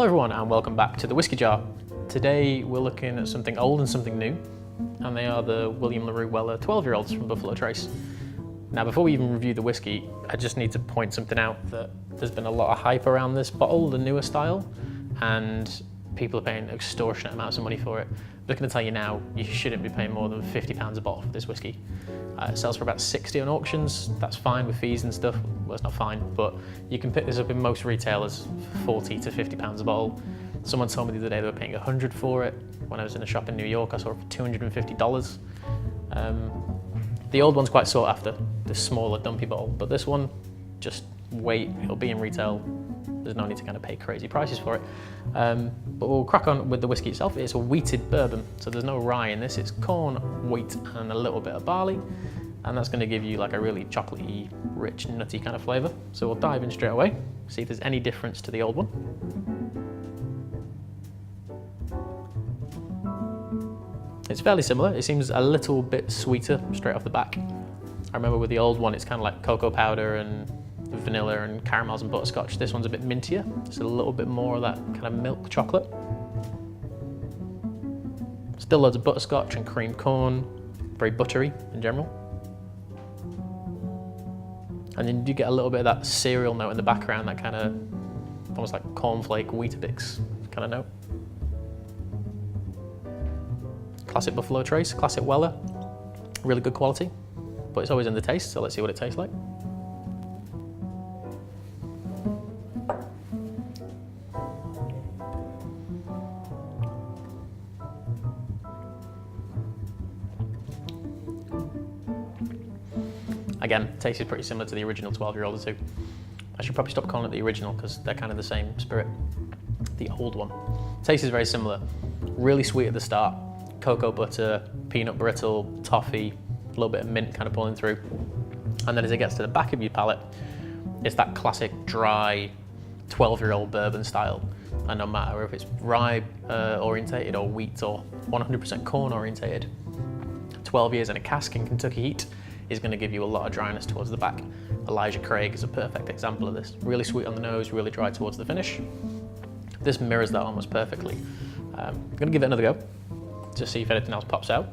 Hello everyone and welcome back to the Whiskey Jar. Today we're looking at something old and something new, and they are the W.L.Weller 12-year-olds from Buffalo Trace. Now before we even review the whiskey, I just need to point something out that there's been a lot of hype around this bottle, the newer style, and people are paying extortionate amounts of money for it. I'm just going to tell you now, you shouldn't be paying more than £50 a bottle for this whiskey. It sells for about 60 on auctions. That's fine with fees and stuff. Well, it's not fine, but you can pick this up in most retailers for 40 to 50 pounds a bottle. Someone told me the other day they were paying 100 for it. When I was in a shop in New York, I saw it for $250. The old one's quite sought after, the smaller dumpy bottle, but this one, just wait, it'll be in retail. There's no need to kind of pay crazy prices for it. But we'll crack on with the whiskey itself. It's a wheated bourbon, so there's no rye in this. It's corn, wheat, and a little bit of barley. And that's gonna give you like a really chocolatey, rich, nutty kind of flavor. So we'll dive in straight away, see if there's any difference to the old one. It's fairly similar. It seems a little bit sweeter straight off the back. I remember with the old one, it's kind of like cocoa powder and vanilla and caramels and butterscotch. This one's a bit mintier. It's a little bit more of that kind of milk chocolate. Still loads of butterscotch and cream corn, very buttery in general. And then you do get a little bit of that cereal note in the background, that kind of almost like cornflake, Weetabix kind of note. Classic Buffalo Trace, classic Weller, really good quality, but it's always in the taste, so let's see what it tastes like. Again, taste is pretty similar to the original 12-year-old too. I should probably stop calling it the original because they're kind of the same spirit. The old one. Taste is very similar. Really sweet at the start. Cocoa butter, peanut brittle, toffee, a little bit of mint kind of pulling through. And then as it gets to the back of your palate, it's that classic dry 12-year-old bourbon style. And no matter if it's rye orientated or wheat or 100% corn orientated, 12 years in a cask in Kentucky heat is going to give you a lot of dryness towards the back. Elijah Craig is a perfect example of this. Really sweet on the nose, really dry towards the finish. This mirrors that almost perfectly. I'm going to give it another go, to see if anything else pops out.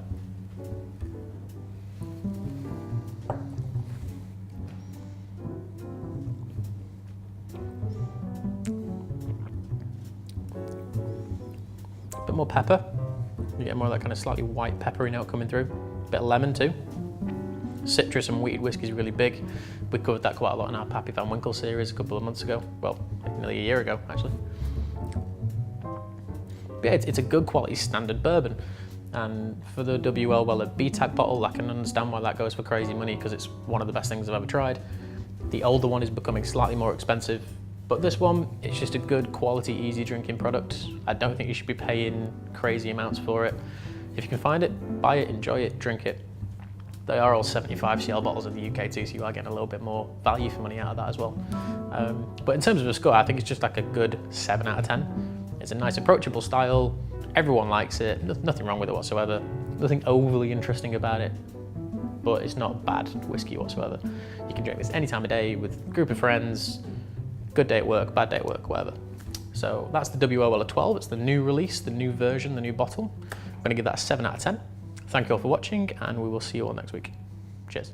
A bit more pepper. You get more of that kind of slightly white peppery note coming through. A bit of lemon too. Citrus and wheated whiskey is really big. We covered that quite a lot in our Pappy Van Winkle series a couple of months ago. Well, nearly a year ago, actually. But yeah, it's a good quality standard bourbon. And for the W.L.Weller B-tag bottle, I can understand why that goes for crazy money because it's one of the best things I've ever tried. The older one is becoming slightly more expensive, but this one, it's just a good quality, easy drinking product. I don't think you should be paying crazy amounts for it. If you can find it, buy it, enjoy it, drink it. They are all 75cl bottles in the UK too, so you are getting a little bit more value for money out of that as well. But in terms of a score, I think it's just like a good 7 out of 10. It's a nice approachable style. Everyone likes it. Nothing wrong with it whatsoever. Nothing overly interesting about it, but it's not bad whiskey whatsoever. You can drink this any time of day with a group of friends, good day at work, bad day at work, whatever. So that's the W.L.Weller 12. It's the new release, the new version, the new bottle. I'm going to give that a 7 out of 10. Thank you all for watching, and we will see you all next week. Cheers.